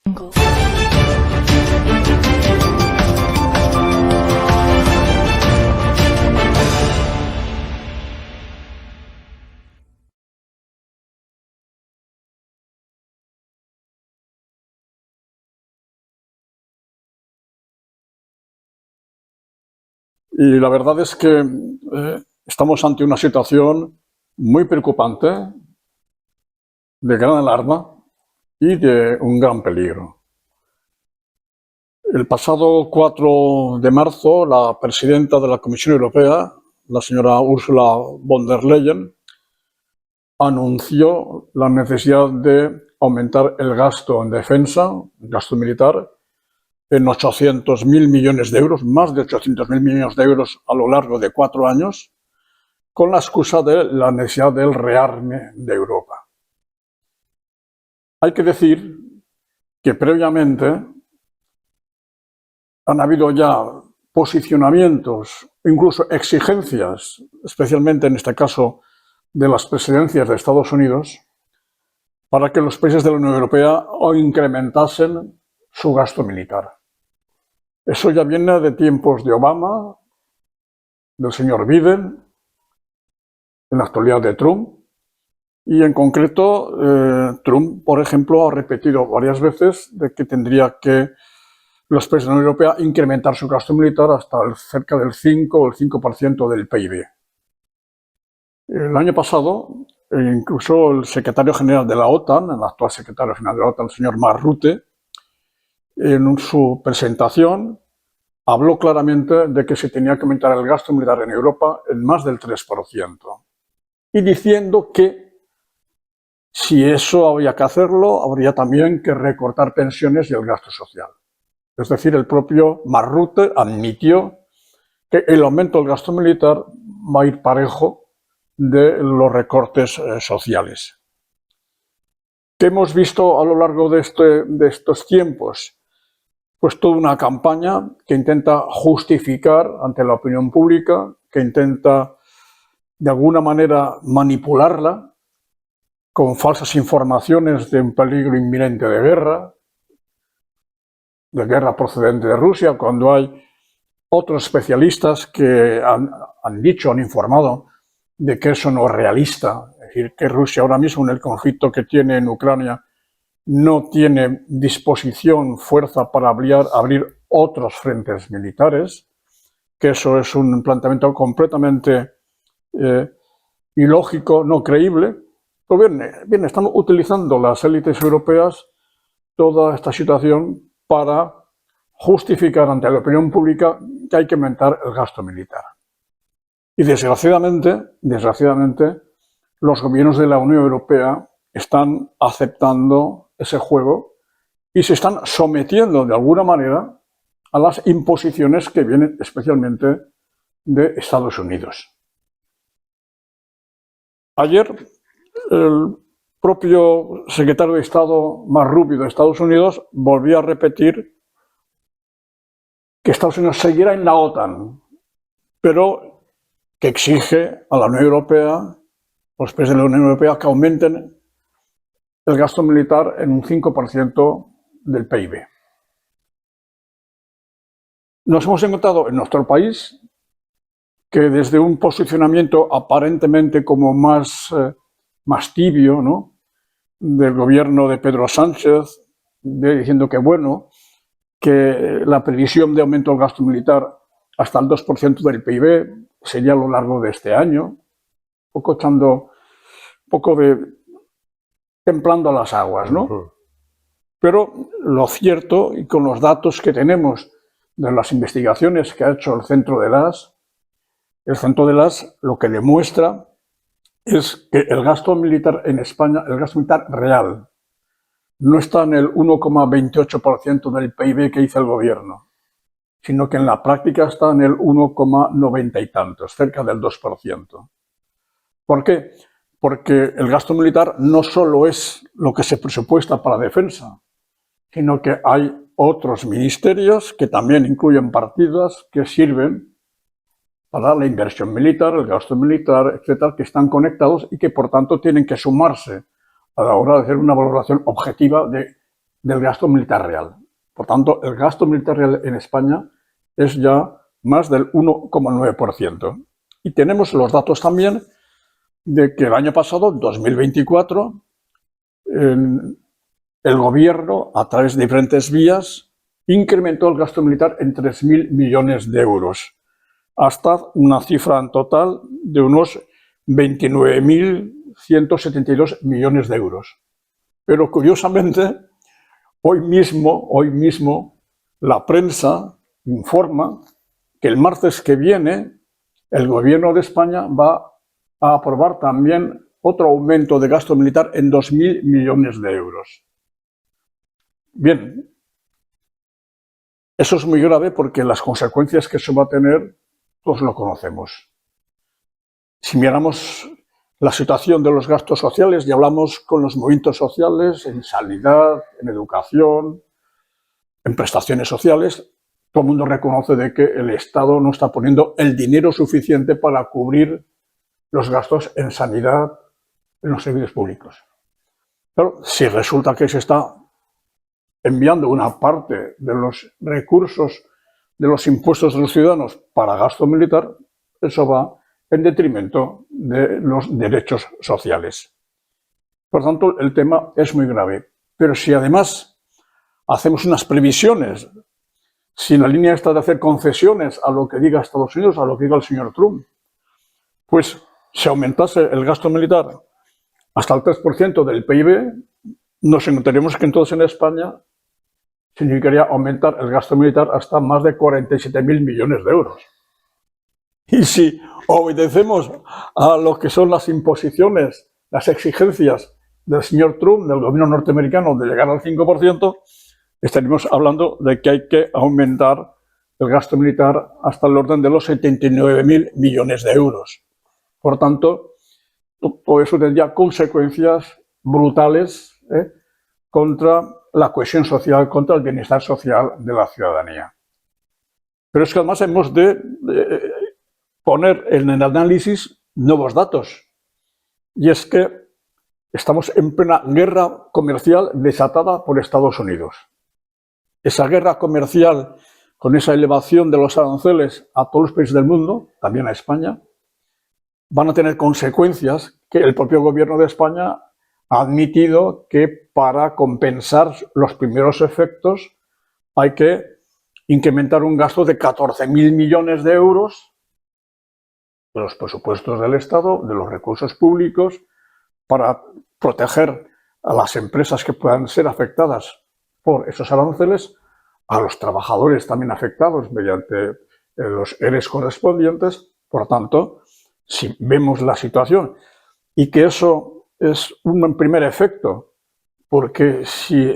Y la verdad es que estamos ante una situación muy preocupante, de gran alarma y de un gran peligro. El pasado 4 de marzo, la presidenta de la Comisión Europea, la señora Ursula von der Leyen, anunció la necesidad de aumentar el gasto en defensa, el gasto militar, en 800.000 millones de euros, más de 800.000 millones de euros a lo largo de 4 años, con la excusa de la necesidad del rearme de Europa. Hay que decir que previamente han habido ya posicionamientos, incluso exigencias, especialmente en este caso de las presidencias de Estados Unidos, para que los países de la Unión Europea incrementasen su gasto militar. Eso ya viene de tiempos de Obama, del señor Biden, en la actualidad de Trump, y en concreto Trump, por ejemplo, ha repetido varias veces de que tendría que los países de la Unión Europea incrementar su gasto militar hasta cerca del 5 o el 5% del PIB. El año pasado, incluso el secretario general de la OTAN, el actual secretario general de la OTAN, el señor Mark Rutte, en su presentación habló claramente de que se tenía que aumentar el gasto militar en Europa en más del 3%. Y diciendo que si eso había que hacerlo, habría también que recortar pensiones y el gasto social. Es decir, el propio Mark Rutte admitió que el aumento del gasto militar va a ir parejo de los recortes sociales. ¿Qué hemos visto a lo largo de estos tiempos? Pues toda una campaña que intenta justificar ante la opinión pública, que intenta de alguna manera manipularla con falsas informaciones de un peligro inminente de guerra procedente de Rusia, cuando hay otros especialistas que han dicho, han informado de que eso no es realista. Es decir, que Rusia ahora mismo en el conflicto que tiene en Ucrania no tiene disposición, fuerza para abrir otros frentes militares, que eso es un planteamiento completamente ilógico, no creíble. Pues bien, están utilizando las élites europeas toda esta situación para justificar ante la opinión pública que hay que aumentar el gasto militar. Y desgraciadamente, los gobiernos de la Unión Europea están aceptando ese juego y se están sometiendo de alguna manera a las imposiciones que vienen especialmente de Estados Unidos. Ayer, el propio secretario de Estado Mark Rubio de Estados Unidos volvió a repetir que Estados Unidos seguirá en la OTAN, pero que exige a la Unión Europea, los países de la Unión Europea, que aumenten el gasto militar en un 5% del PIB. Nos hemos encontrado en nuestro país que desde un posicionamiento aparentemente como más tibio, ¿no?, del gobierno de Pedro Sánchez, diciendo que bueno, que la previsión de aumento del gasto militar hasta el 2% del PIB sería a lo largo de este año, un poco templando las aguas, ¿no? Pero lo cierto, y con los datos que tenemos de las investigaciones que ha hecho el Centro de las lo que demuestra es que el gasto militar en España, el gasto militar real, no está en el 1,28% del PIB que dice el gobierno, sino que en la práctica está en el 1,90 y tantos, cerca del 2%. ¿Por qué? Porque el gasto militar no solo es lo que se presupuesta para defensa, sino que hay otros ministerios que también incluyen partidas que sirven para la inversión militar, el gasto militar, etcétera, que están conectados y que por tanto tienen que sumarse a la hora de hacer una valoración objetiva de del gasto militar real. Por tanto, el gasto militar real en España es ya más del 1,9%. Y tenemos los datos también de que el año pasado, 2024, el gobierno, a través de diferentes vías, incrementó el gasto militar en 3.000 millones de euros, hasta una cifra en total de unos 29.172 millones de euros. Pero curiosamente, hoy mismo, la prensa informa que el martes que viene el gobierno de España va a aprobar también otro aumento de gasto militar en 2.000 millones de euros. Bien, eso es muy grave porque las consecuencias que eso va a tener, todos lo conocemos. Si miramos la situación de los gastos sociales y hablamos con los movimientos sociales en sanidad, en educación, en prestaciones sociales, todo el mundo reconoce de que el Estado no está poniendo el dinero suficiente para cubrir los gastos en sanidad, en los servicios públicos. Pero si resulta que se está enviando una parte de los recursos de los impuestos de los ciudadanos para gasto militar, eso va en detrimento de los derechos sociales. Por tanto, el tema es muy grave. Pero si además hacemos unas previsiones, si en la línea está de hacer concesiones a lo que diga Estados Unidos, a lo que diga el señor Trump, pues si aumentase el gasto militar hasta el 3% del PIB, nos encontraremos que entonces en España significaría aumentar el gasto militar hasta más de 47.000 millones de euros. Y si obedecemos a lo que son las imposiciones, las exigencias del señor Trump, del gobierno norteamericano, de llegar al 5%, estaríamos hablando de que hay que aumentar el gasto militar hasta el orden de los 79.000 millones de euros. Por tanto, todo eso tendría consecuencias brutales contra la cohesión social, contra el bienestar social de la ciudadanía. Pero es que además hemos de poner en el análisis nuevos datos. Y es que estamos en plena guerra comercial desatada por Estados Unidos. Esa guerra comercial, con esa elevación de los aranceles a todos los países del mundo, también a España, van a tener consecuencias que el propio gobierno de España ha admitido que para compensar los primeros efectos hay que incrementar un gasto de 14.000 millones de euros de los presupuestos del Estado, de los recursos públicos, para proteger a las empresas que puedan ser afectadas por esos aranceles, a los trabajadores también afectados mediante los ERES correspondientes. Por tanto, si vemos la situación y que eso es un primer efecto, porque si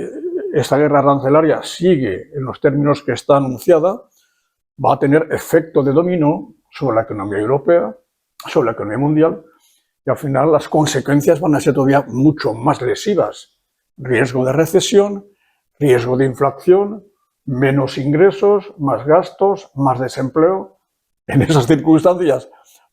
esta guerra arancelaria sigue en los términos que está anunciada, va a tener efecto de dominó sobre la economía europea, sobre la economía mundial, y al final las consecuencias van a ser todavía mucho más lesivas. Riesgo de recesión, riesgo de inflación, menos ingresos, más gastos, más desempleo. En esas circunstancias,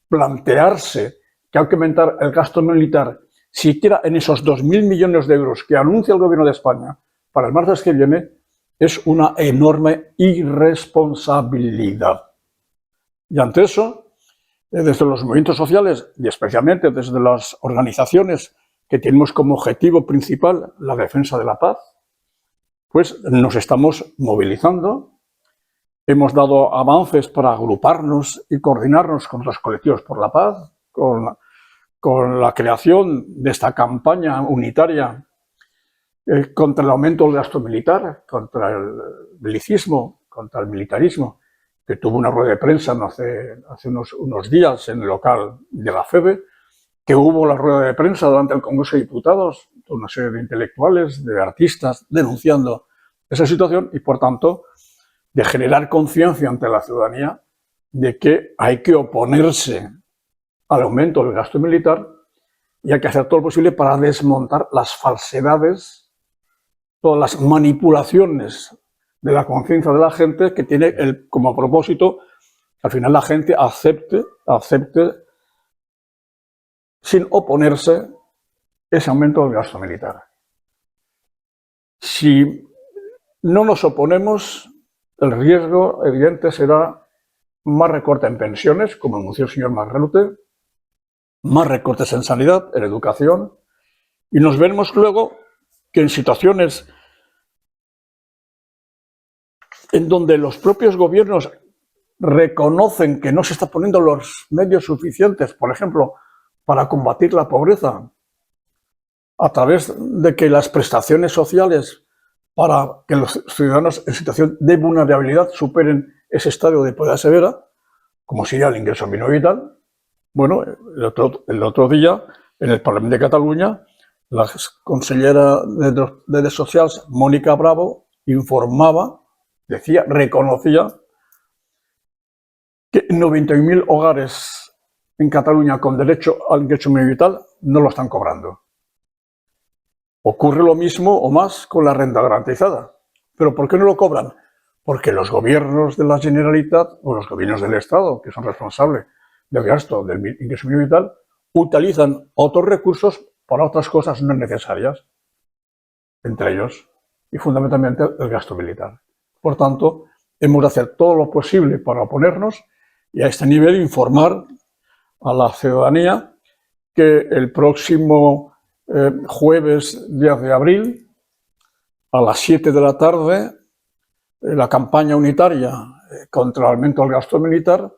plantearse que hay que aumentar el gasto militar siquiera en esos 2.000 millones de euros que anuncia el gobierno de España para el martes que viene, es una enorme irresponsabilidad. Y ante eso, desde los movimientos sociales y especialmente desde las organizaciones que tenemos como objetivo principal la defensa de la paz, pues nos estamos movilizando. Hemos dado avances para agruparnos y coordinarnos con los colectivos por la paz, con la creación de esta campaña unitaria contra el aumento del gasto militar, contra el belicismo, contra el militarismo, que tuvo una rueda de prensa hace unos días en el local de la FEBE, que hubo la rueda de prensa durante el Congreso de Diputados, una serie de intelectuales, de artistas, denunciando esa situación y, por tanto, de generar conciencia ante la ciudadanía de que hay que oponerse al aumento del gasto militar y hay que hacer todo lo posible para desmontar las falsedades, todas las manipulaciones de la conciencia de la gente que tiene como propósito que al final la gente acepte sin oponerse ese aumento del gasto militar. Si no nos oponemos, el riesgo evidente será más recorte en pensiones, como anunció el señor Margalute, más recortes en sanidad, en educación, y nos veremos luego que en situaciones en donde los propios gobiernos reconocen que no se están poniendo los medios suficientes, por ejemplo, para combatir la pobreza, a través de que las prestaciones sociales para que los ciudadanos en situación de vulnerabilidad superen ese estadio de pobreza severa, como sería el ingreso mínimo vital. Bueno, el otro día, en el Parlamento de Cataluña, la consellera de Drets Socials, Mónica Bravo, informaba, decía, reconocía que 91.000 hogares en Cataluña con derecho al ingreso mínimo vital no lo están cobrando. Ocurre lo mismo o más con la renta garantizada. ¿Pero por qué no lo cobran? Porque los gobiernos de la Generalitat o los gobiernos del Estado, que son responsables del gasto del ingreso mínimo vital, utilizan otros recursos para otras cosas no necesarias, entre ellos y fundamentalmente el gasto militar. Por tanto, hemos de hacer todo lo posible para oponernos y a este nivel informar a la ciudadanía que el próximo jueves 10 de abril a las 7 de la tarde la campaña unitaria contra el aumento del gasto militar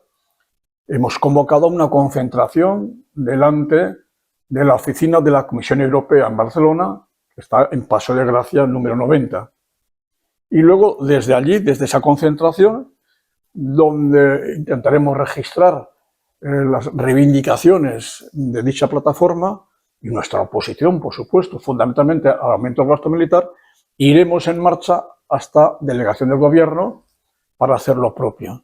hemos convocado una concentración delante de la oficina de la Comisión Europea en Barcelona, que está en Paseo de Gracia número 90. Y luego desde allí, desde esa concentración, donde intentaremos registrar las reivindicaciones de dicha plataforma y nuestra oposición, por supuesto, fundamentalmente al aumento del gasto militar, iremos en marcha hasta delegación del gobierno para hacer lo propio.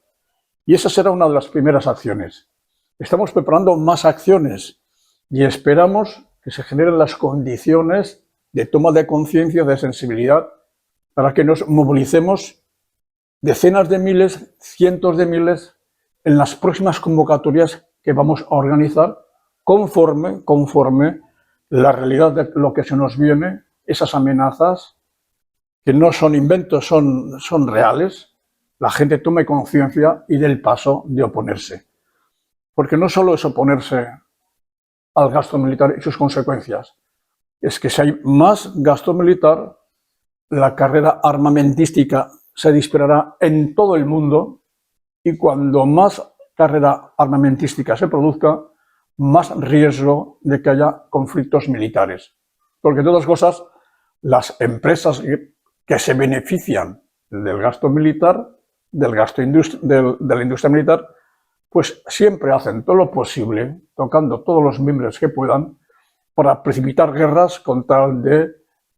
Y esa será una de las primeras acciones. Estamos preparando más acciones y esperamos que se generen las condiciones de toma de conciencia, de sensibilidad, para que nos movilicemos decenas de miles, cientos de miles en las próximas convocatorias que vamos a organizar conforme la realidad de lo que se nos viene, esas amenazas que no son inventos, son reales, la gente tome conciencia y dé el paso de oponerse. Porque no solo es oponerse al gasto militar y sus consecuencias, es que si hay más gasto militar, la carrera armamentística se disparará en todo el mundo y cuando más carrera armamentística se produzca, más riesgo de que haya conflictos militares. Porque, entre otras cosas, las empresas que se benefician del gasto militar, de la industria militar, pues siempre hacen todo lo posible, tocando todos los mimbres que puedan, para precipitar guerras con tal de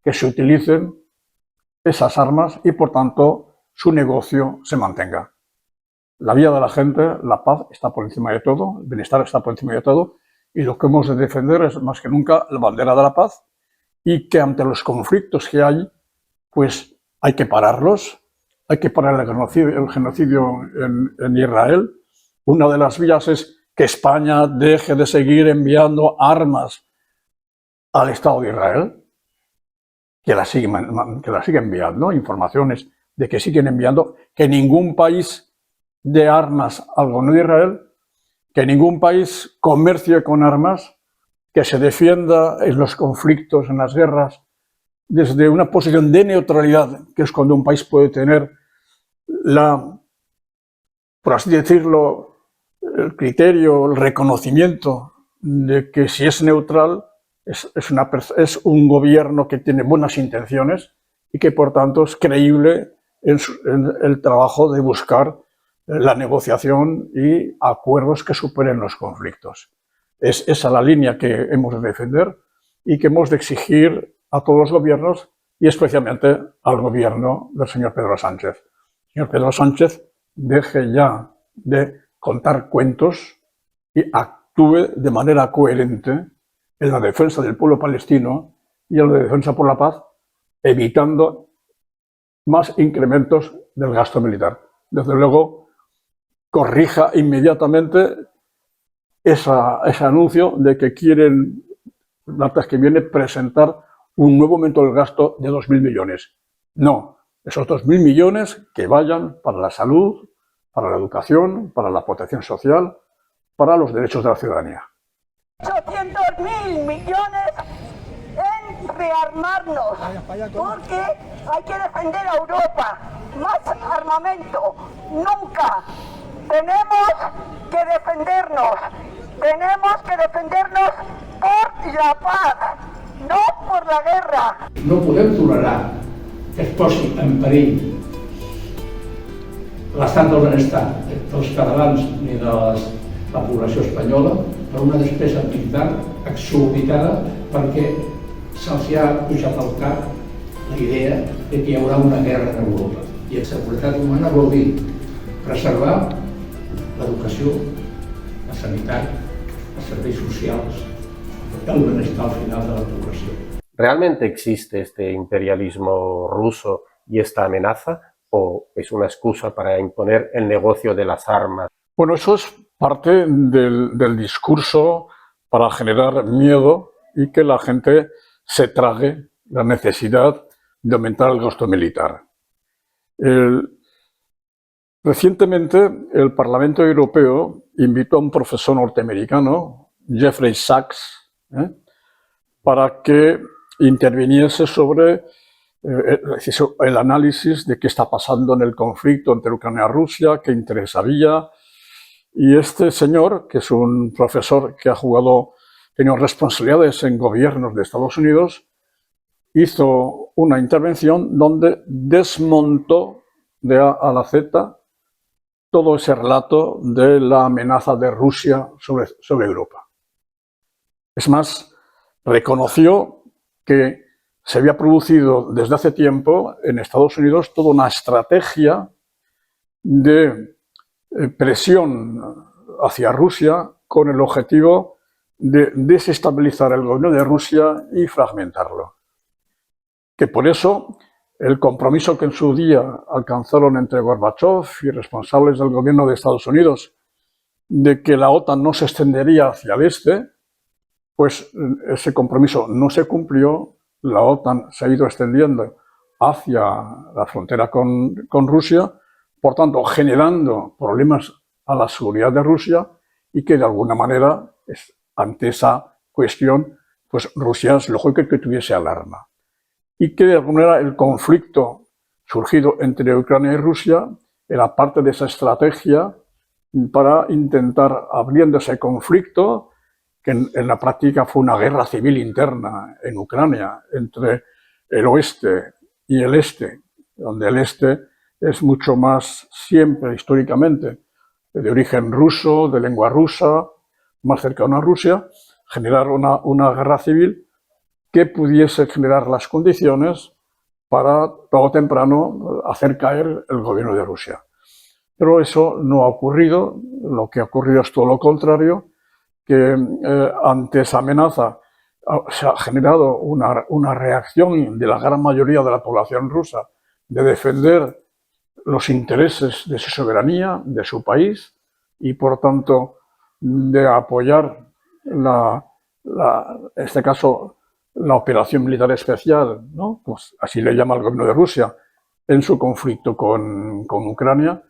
que se utilicen esas armas y, por tanto, su negocio se mantenga. La vida de la gente, la paz está por encima de todo, el bienestar está por encima de todo, y lo que hemos de defender es más que nunca la bandera de la paz y que ante los conflictos que hay, pues hay que pararlos, hay que parar el genocidio en Israel. Una de las vías es que España deje de seguir enviando armas al Estado de Israel, que la sigue enviando, informaciones de que siguen enviando, que ningún país de armas al gobierno de Israel, que ningún país comercie con armas, que se defienda en los conflictos, en las guerras, desde una posición de neutralidad, que es cuando un país puede tener por así decirlo, el criterio, el reconocimiento de que si es neutral, es un gobierno que tiene buenas intenciones y que por tanto es creíble en el trabajo de buscar la negociación y acuerdos que superen los conflictos. Es esa la línea que hemos de defender y que hemos de exigir a todos los gobiernos y especialmente al gobierno del señor Pedro Sánchez. Señor Pedro Sánchez, deje ya de contar cuentos y actúe de manera coherente en la defensa del pueblo palestino y en la defensa por la paz, evitando más incrementos del gasto militar. Desde luego, corrija inmediatamente ese anuncio de que quieren, la vez que viene, presentar un nuevo aumento del gasto de 2.000 millones. No, Esos 2.000 millones que vayan para la salud, para la educación, para la protección social, para los derechos de la ciudadanía. 800.000 millones en rearmarnos, porque hay que defender a Europa. Más armamento, nunca. Tenemos que defendernos por la paz, no por la guerra. No podem tolerar que es posi en perill l'estat del benestar dels catalans ni de la població espanyola per una despesa militar exorbitada perquè se'ls ha pujat al cap la idea de que hi haurà una guerra en Europa. I la seguretat humana vol dir preservar l'educació, la sanitat, els serveis socials, el benestar al final de la població. ¿Realmente existe este imperialismo ruso y esta amenaza o es una excusa para imponer el negocio de las armas? Bueno, eso es parte del discurso para generar miedo y que la gente se trague la necesidad de aumentar el gasto militar. Recientemente, el Parlamento Europeo invitó a un profesor norteamericano, Jeffrey Sachs, para que interviniese sobre el análisis de qué está pasando en el conflicto entre Ucrania y Rusia, qué interés había. Y este señor, que es un profesor que ha tenido responsabilidades en gobiernos de Estados Unidos, hizo una intervención donde desmontó de A a la Z todo ese relato de la amenaza de Rusia sobre Europa. Es más, reconoció que se había producido desde hace tiempo en Estados Unidos toda una estrategia de presión hacia Rusia con el objetivo de desestabilizar el gobierno de Rusia y fragmentarlo. Que por eso el compromiso que en su día alcanzaron entre Gorbachev y responsables del gobierno de Estados Unidos de que la OTAN no se extendería hacia el este, pues ese compromiso no se cumplió, la OTAN se ha ido extendiendo hacia la frontera con Rusia, por tanto generando problemas a la seguridad de Rusia y que de alguna manera, ante esa cuestión, pues Rusia es lógico que tuviese alarma. Y que de alguna manera el conflicto surgido entre Ucrania y Rusia era parte de esa estrategia para intentar, abriendo ese conflicto, que en la práctica fue una guerra civil interna en Ucrania entre el oeste y el este, donde el este es mucho más siempre históricamente de origen ruso, de lengua rusa, más cercano a Rusia, generar una guerra civil que pudiese generar las condiciones para, tarde o temprano, hacer caer el gobierno de Rusia. Pero eso no ha ocurrido, lo que ha ocurrido es todo lo contrario, que ante esa amenaza se ha generado una reacción de la gran mayoría de la población rusa de defender los intereses de su soberanía, de su país, y por tanto de apoyar, en este caso, la operación militar especial, ¿no? Pues así le llama el gobierno de Rusia, en su conflicto con Ucrania,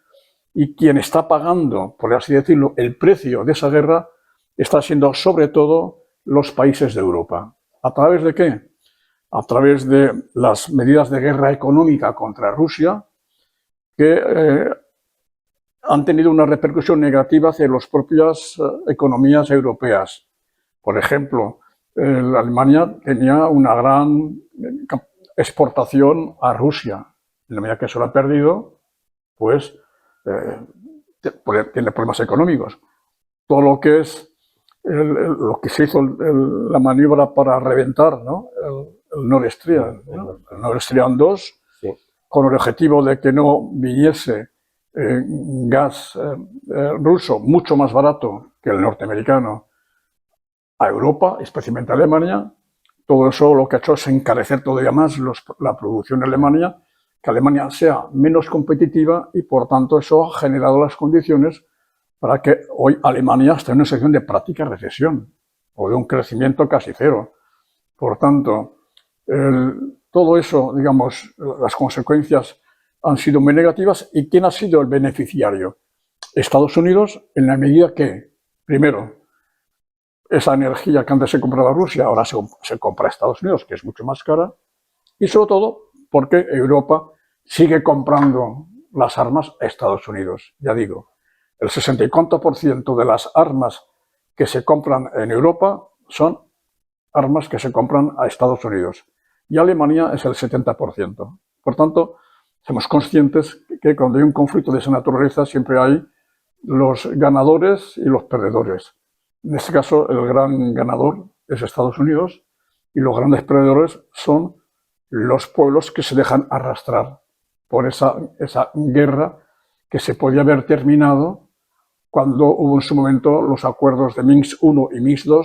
y quien está pagando, por así decirlo, el precio de esa guerra está siendo sobre todo los países de Europa. ¿A través de qué? A través de las medidas de guerra económica contra Rusia, que han tenido una repercusión negativa hacia las propias economías europeas. Por ejemplo, Alemania tenía una gran exportación a Rusia. En la medida que eso lo ha perdido, pues tiene problemas económicos. Todo lo que es lo que se hizo la maniobra para reventar, ¿no? el Nord Stream, ¿no? El Nord Stream 2, sí, con el objetivo de que no viniese gas ruso mucho más barato que el norteamericano a Europa, especialmente a Alemania. Todo eso lo que ha hecho es encarecer todavía más la producción de Alemania, que Alemania sea menos competitiva y por tanto eso ha generado las condiciones para que hoy Alemania esté en una situación de práctica recesión o de un crecimiento casi cero. Por tanto, todo eso, digamos, las consecuencias han sido muy negativas. ¿Y quién ha sido el beneficiario? Estados Unidos, en la medida que, primero, esa energía que antes se compraba Rusia, ahora se compra a Estados Unidos, que es mucho más cara, y sobre todo porque Europa sigue comprando las armas a Estados Unidos. Ya digo, el 64% de las armas que se compran en Europa son armas que se compran a Estados Unidos, y Alemania es el 70%. Por tanto, somos conscientes que cuando hay un conflicto de esa naturaleza siempre hay los ganadores y los perdedores. En este caso, el gran ganador es Estados Unidos y los grandes perdedores son los pueblos que se dejan arrastrar por esa guerra que se podía haber terminado cuando hubo en su momento los acuerdos de Minsk I y Minsk II,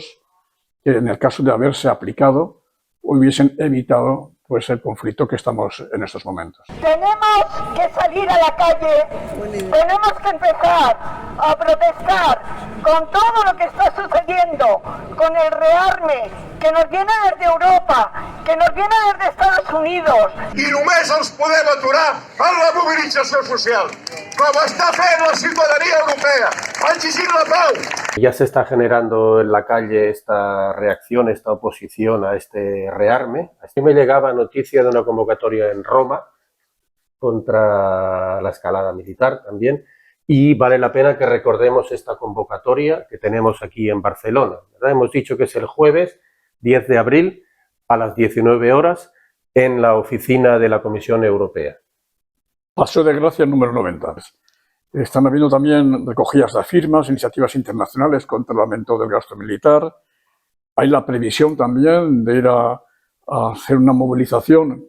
que en el caso de haberse aplicado hubiesen evitado pues el conflicto que estamos en estos momentos. Tenemos que salir a la calle, tenemos que empezar a protestar con todo lo que está sucediendo, con el rearme que nos viene desde Europa, que nos viene desde Estados Unidos. I només els podem aturar en la mobilització social, com està fent la ciutadania europea, exigint la pau. Ya se está generando en la calle esta reacción, esta oposición a este rearme. Así me llegaba noticia de una convocatoria en Roma contra la escalada militar también, y vale la pena que recordemos esta convocatoria que tenemos aquí en Barcelona, ¿verdad? Hemos dicho que es el jueves 10 de abril a las 19 horas en la oficina de la Comisión Europea. Paseo de Gracia número 90. Están habiendo también recogidas de firmas, iniciativas internacionales contra el aumento del gasto militar. Hay la previsión también de ir a hacer una movilización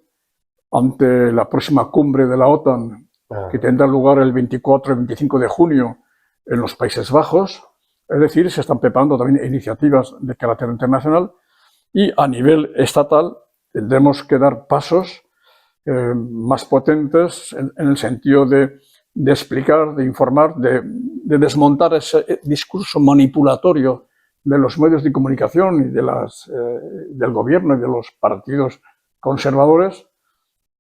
ante la próxima cumbre de la OTAN, que tendrá lugar el 24 y 25 de junio en los Países Bajos. Es decir, se están preparando también iniciativas de carácter internacional y a nivel estatal tendremos que dar pasos más potentes en el sentido de explicar, de informar, de desmontar ese discurso manipulatorio de los medios de comunicación y del gobierno y de los partidos conservadores,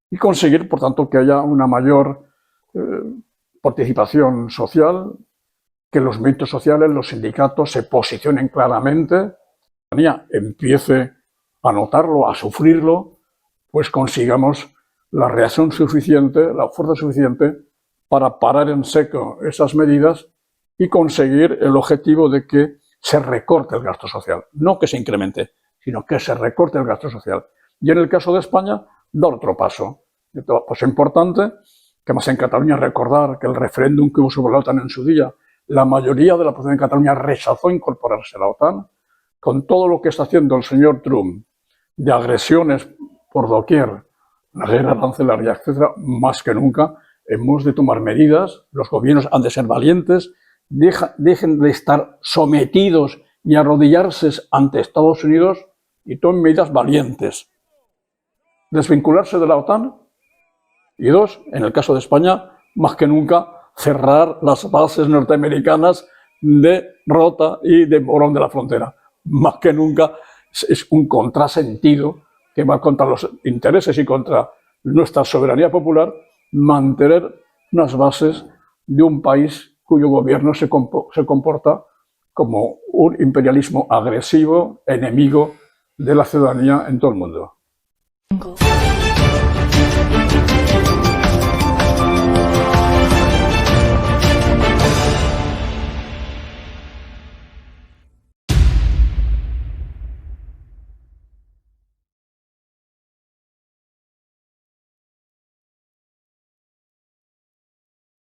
y conseguir, por tanto, que haya una mayor participación social, que los movimientos sociales, los sindicatos se posicionen claramente, empiece a notarlo, a sufrirlo, pues consigamos la reacción suficiente, la fuerza suficiente para parar en seco esas medidas y conseguir el objetivo de que se recorte el gasto social. No que se incremente, sino que se recorte el gasto social. Y en el caso de España, dar otro paso. Pues es importante que más en Cataluña recordar que el referéndum que hubo sobre la OTAN en su día, la mayoría de la población de Cataluña rechazó incorporarse a la OTAN. Con todo lo que está haciendo el señor Trump de agresiones por doquier, la guerra arancelaria, etcétera, más que nunca hemos de tomar medidas. Los gobiernos han de ser valientes, dejen de estar sometidos y arrodillarse ante Estados Unidos y tomen medidas valientes. Desvincularse de la OTAN y dos, en el caso de España, más que nunca cerrar las bases norteamericanas de Rota y de Morón de la Frontera. Más que nunca es un contrasentido que va contra los intereses y contra nuestra soberanía popular mantener unas bases de un país cuyo gobierno se comporta como un imperialismo agresivo, enemigo de la ciudadanía en todo el mundo.